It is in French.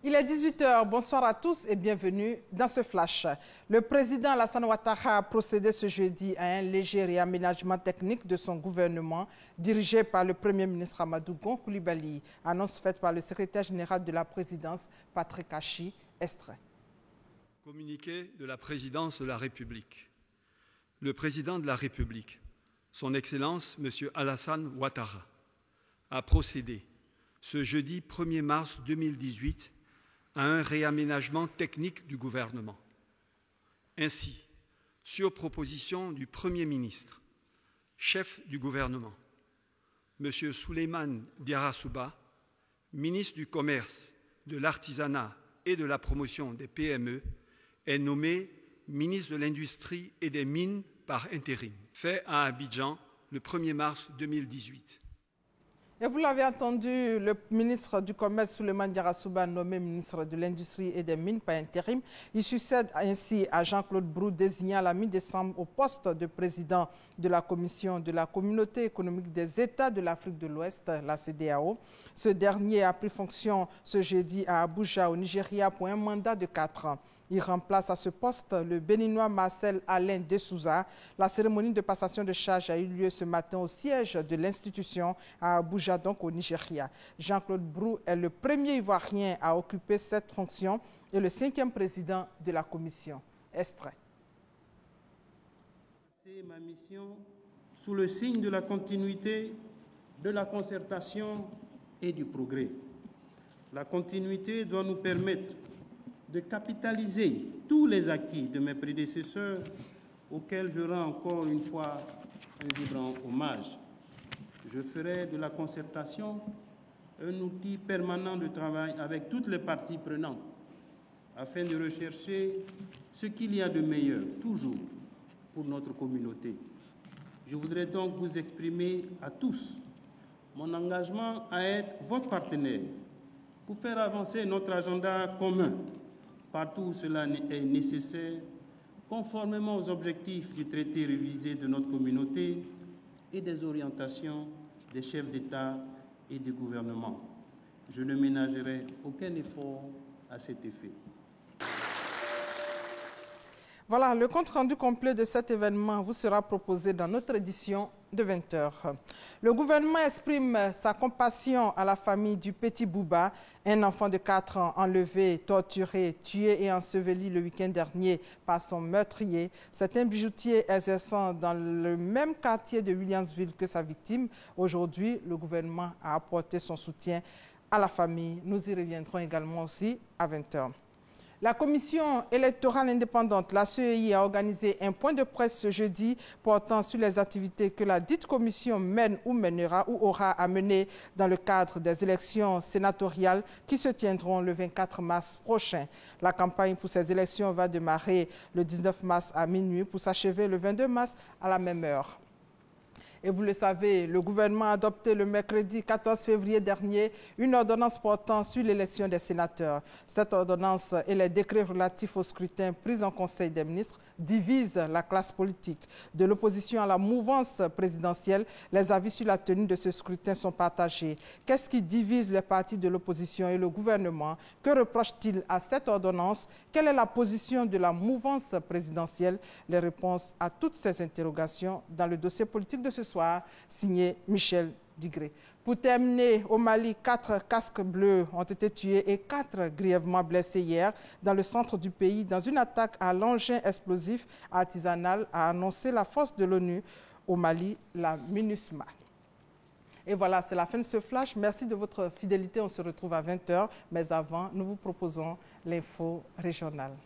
Il est 18 h, bonsoir à tous et bienvenue dans ce flash. Le président Alassane Ouattara a procédé ce jeudi à un léger réaménagement technique de son gouvernement dirigé par le Premier ministre Amadou Gon Coulibaly. Annonce faite par le secrétaire général de la présidence, Patrick Hachi, extrait. Communiqué de la présidence de la République. Le président de la République, son Excellence M. Alassane Ouattara, a procédé ce jeudi 1er mars 2018 à un réaménagement technique du gouvernement. Ainsi, sur proposition du Premier ministre, chef du gouvernement, M. Souleymane Diarra-Souba, ministre du Commerce, de l'Artisanat et de la Promotion des PME, est nommé ministre de l'Industrie et des Mines par intérim, fait à Abidjan le 1er mars 2018. Et vous l'avez entendu, le ministre du Commerce, Souleymane Diarra-Souba, nommé ministre de l'Industrie et des Mines par intérim. Il succède ainsi à Jean-Claude Brou, désigné à la mi-décembre au poste de président de la Commission de la Communauté économique des États de l'Afrique de l'Ouest, la CEDEAO. Ce dernier a pris fonction ce jeudi à Abuja, au Nigeria, pour un mandat de 4 ans. Il remplace à ce poste le Béninois Marcel Alain de Souza. La cérémonie de passation de charge a eu lieu ce matin au siège de l'institution à Abuja, donc au Nigeria. Jean-Claude Brou est le premier Ivoirien à occuper cette fonction et le 5e président de la commission. Extrait. C'est ma mission sous le signe de la continuité, de la concertation et du progrès. La continuité doit nous permettre de capitaliser tous les acquis de mes prédécesseurs auxquels je rends encore une fois un vibrant hommage. Je ferai de la concertation un outil permanent de travail avec toutes les parties prenantes afin de rechercher ce qu'il y a de meilleur, toujours, pour notre communauté. Je voudrais donc vous exprimer à tous mon engagement à être votre partenaire pour faire avancer notre agenda commun partout où cela est nécessaire, conformément aux objectifs du traité révisé de notre communauté et des orientations des chefs d'État et de gouvernement. Je ne ménagerai aucun effort à cet effet. Voilà, le compte-rendu complet de cet événement vous sera proposé dans notre édition de 20 h. Le gouvernement exprime sa compassion à la famille du petit Bouba, un enfant de 4 ans enlevé, torturé, tué et enseveli le week-end dernier par son meurtrier. C'est un bijoutier exerçant dans le même quartier de Williamsville que sa victime. Aujourd'hui, le gouvernement a apporté son soutien à la famille. Nous y reviendrons également aussi à 20 h. La commission électorale indépendante, la CEI, a organisé un point de presse ce jeudi portant sur les activités que la dite commission mène ou mènera ou aura à mener dans le cadre des élections sénatoriales qui se tiendront le 24 mars prochain. La campagne pour ces élections va démarrer le 19 mars à minuit pour s'achever le 22 mars à la même heure. Et vous le savez, le gouvernement a adopté le mercredi 14 février dernier une ordonnance portant sur l'élection des sénateurs. Cette ordonnance et les décrets relatifs au scrutin pris en Conseil des ministres divisent la classe politique. De l'opposition à la mouvance présidentielle, les avis sur la tenue de ce scrutin sont partagés. Qu'est-ce qui divise les partis de l'opposition et le gouvernement? Que reproche-t-il à cette ordonnance? Quelle est la position de la mouvance présidentielle? Les réponses à toutes ces interrogations dans le dossier politique de ce soir, signé Michel Digré. Pour terminer, au Mali, 4 casques bleus ont été tués et 4 grièvement blessés hier dans le centre du pays dans une attaque à l'engin explosif artisanal, a annoncé la force de l'ONU au Mali, la MINUSMA. Et voilà, c'est la fin de ce flash. Merci de votre fidélité. On se retrouve à 20 h. Mais avant, nous vous proposons l'info régionale.